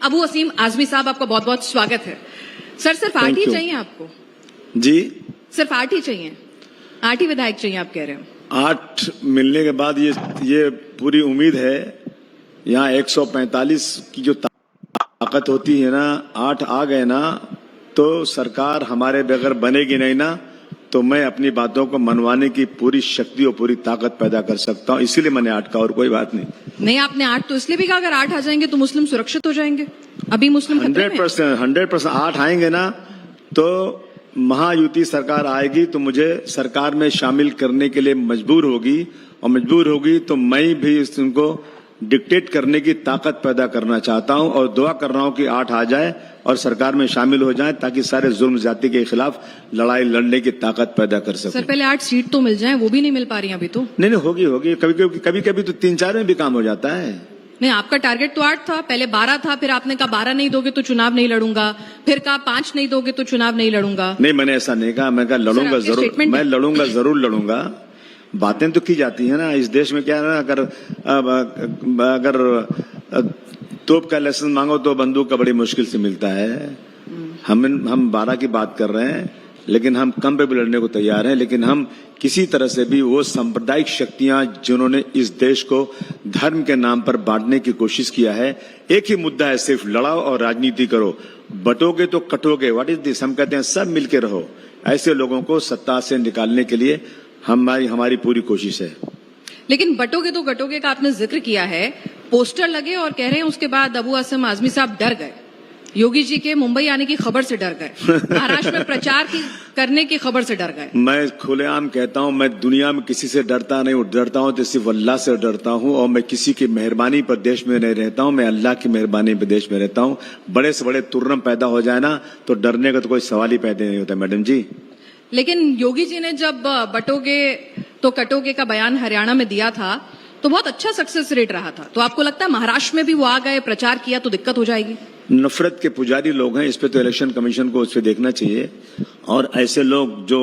अबू असीम आजमी साहब, आपका बहुत बहुत स्वागत है। सर, सिर्फ 8 ही चाहिए आपको? जी, सिर्फ 8 ही चाहिए? 8 ही विधायक चाहिए आप कह रहे हो? 8 मिलने के बाद ये पूरी उम्मीद है। यहाँ 145 की जो ताकत होती है ना, 8 आ गए ना तो सरकार हमारे बगैर बनेगी नहीं ना, तो मैं अपनी बातों को मनवाने की पूरी शक्ति और पूरी ताकत पैदा कर सकता हूँ। इसीलिए मैंने 8 कहा, और कोई बात नहीं। नहीं, आपने 8 तो इसलिए भी कहा अगर 8 आ जाएंगे तो मुस्लिम सुरक्षित हो जाएंगे। अभी मुस्लिम 100% 8 आएंगे ना तो महायुति सरकार आएगी तो मुझे सरकार में शामिल करने के लिए मजबूर होगी, और मजबूर होगी तो मैं भी उनको डिक्टेट करने की ताकत पैदा करना चाहता हूं, और दुआ कर रहा हूं कि 8 आ जाए और सरकार में शामिल हो जाए, ताकि सारे जुल्म जाति के खिलाफ लड़ाई लड़ने की ताकत पैदा कर सके। सर, पहले 8 सीट तो मिल जाए, वो भी नहीं मिल पा रही अभी तो। नहीं, होगी। कभी कभी तो 3-4 में भी काम हो जाता है। नहीं, आपका टारगेट तो 8 था, पहले 12 था, फिर आपने कहा 12 नहीं दोगे तो चुनाव नहीं लड़ूंगा, फिर कहा 5 नहीं दोगे तो चुनाव नहीं लड़ूंगा। नहीं, मैंने ऐसा नहीं कहा। मैं कहा लड़ूंगा जरूर, मैं लड़ूंगा, जरूर लड़ूंगा। बातें तो की जाती है ना। इस देश में क्या है ना, अगर तोप का लाइसेंस मांगो तो बंदूक का बड़ी मुश्किल से मिलता है। हम 12 की बात कर रहे हैं, लेकिन हम कम पे भी लड़ने को तैयार हैं। लेकिन हम किसी तरह से भी वो सांप्रदायिक शक्तियां जिन्होंने इस देश को धर्म के नाम पर बांटने की कोशिश किया है, एक ही मुद्दा है, सिर्फ लड़ाओ और राजनीति करो। बटोगे तो कटोगे, व्हाट इज दिस। हम कहते हैं सब मिलके रहो। ऐसे लोगों को सत्ता से निकालने के लिए हमारी पूरी कोशिश है। लेकिन बटोगे तो कटोगे का आपने जिक्र किया है, पोस्टर लगे और कह रहे हैं उसके बाद अबू असीम आजमी साहब डर गए। योगी जी के मुंबई आने की खबर से डर गए, महाराष्ट्र में प्रचार करने की खबर से डर गए। मैं खुलेआम कहता हूं, मैं दुनिया में किसी से डरता नहीं। डरता हूं तो सिर्फ अल्लाह से डरता हूं, और मैं किसी की मेहरबानी पर देश में नहीं रहता हूं। मैं अल्लाह की मेहरबानी पर देश में रहता हूं। बड़े से बड़े तुर्रम पैदा हो जाए ना तो डरने का तो कोई सवाल ही पैदा नहीं होता, मैडम जी। लेकिन योगी जी ने जब बटोगे तो कटोगे का बयान हरियाणा में दिया था तो बहुत अच्छा सक्सेस रेट रहा था। तो आपको लगता है महाराष्ट्र में भी वो आ गए, प्रचार किया तो दिक्कत हो जाएगी? नफरत के पुजारी लोग हैं, इस पे तो इलेक्शन कमीशन को उस पे देखना चाहिए। और ऐसे लोग जो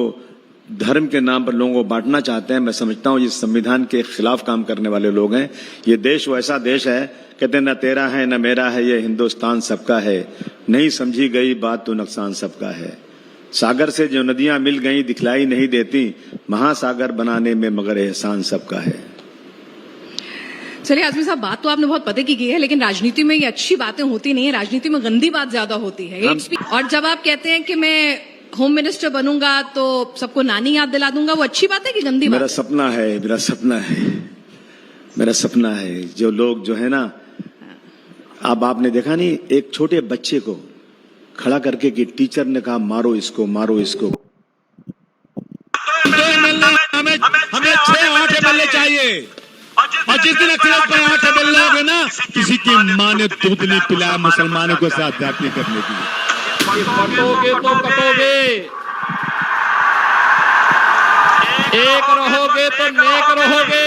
धर्म के नाम पर लोगों को बांटना चाहते हैं, मैं समझता हूँ ये संविधान के खिलाफ काम करने वाले लोग हैं। ये देश वैसा देश है, कहते हैं न तेरा है न मेरा है, ये हिंदुस्तान सबका है। नहीं समझी गई बात तो नुकसान सबका है। सागर से जो नदियां मिल गई दिखलाई नहीं देती, महासागर बनाने में मगर एहसान सबका है। चलिए आजमी साहब, बात तो आपने बहुत पते की है, लेकिन राजनीति में ये अच्छी बातें होती नहीं है। राजनीति में गंदी बात ज्यादा होती है। और जब आप कहते हैं कि मैं होम मिनिस्टर बनूंगा तो सबको नानी याद दिला दूंगा, वो अच्छी बात है कि गंदी बात? मेरा सपना है जो लोग जो है ना, अब आपने देखा नहीं, एक छोटे बच्चे को खड़ा करके कि टीचर ने कहा मारो इसको, मारो इसको। हमें 6-8 एमएलए चाहिए, और जिस दिन अखिलेश पर 8 एमएलए होंगे ना, किसी की माँ ने दूध नहीं पिलाया मुसलमानों को साथ जाति करने की। कटोगे तो कटोगे, एक रहोगे तो नेक रहोगे।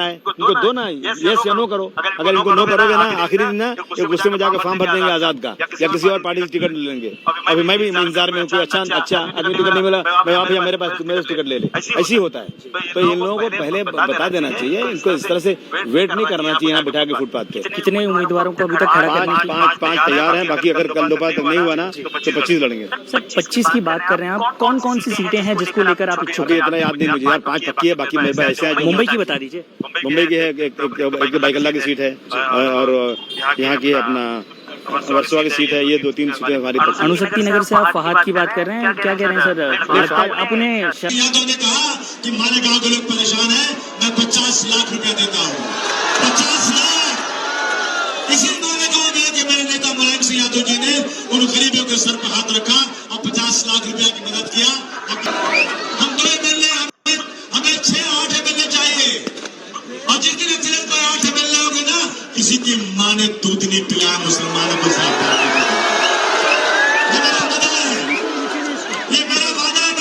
इनको दो ना, यस या नो करो। अगर इनको नो करोगे ना, आखिरी दिन ना ये गुस्से में जाकर फॉर्म भर देंगे आजाद का, या किसी और पार्टी से टिकट ले लेंगे। अभी मैं भी इंतजार में हूँ, कोई अच्छा आदमी टिकट नहीं मिला, मैं आप या मेरे पास मेरे टिकट ले ले। ऐसी होता है। तो इन लोगों को पहले बता देना चाहिए, इनको इस तरह से वेट नहीं करना चाहिए यहाँ बिठा के फुटपाथ पे। कितने उम्मीदवारों को अभी तक खड़ा करना है? 5 तैयार हैं, बाकी अगर कल दोपहर तक नहीं हुआ ना तो 25 लड़ेंगे। सर, 25 की बात कर रहे हैं आप, कौन कौन सी सीटें हैं जिसको लेकर आप इच्छुक हैं? इतना याद नहीं मुझे यार, 5 पक्की है, बाकी मेरे पास ऐसे है। मुंबई की बता दीजिए। मुंबई की है, एक बाइकल्ला की सीट है, और यहाँ की अपना वर्सोवा की सीट है। ये 2-3 सीटें हमारी। अणुशक्ति नगर से आप फहद की बात कर रहे हैं, क्या कह रहे हैं सर? आप उन्हें यादव ने कहा कि हमारे गांव के लोग परेशान हैं, मैं 50 लाख रुपया देता हूँ। 50 लाख इसी मालेगांव में कि मेरे नेता मुलायम सिंह यादव जी ने उन गरीबों के सर पर हाथ रखा और 50 लाख रुपया की मदद किया। हम 2 एमएलए, हमें 6-8 एमएलए चाहिए, और जिस दिन अखिलेश पर 8 एमएलए होंगे ना, किसी की माँ ने दूध नहीं पिलाया मुसलमानों को साथ।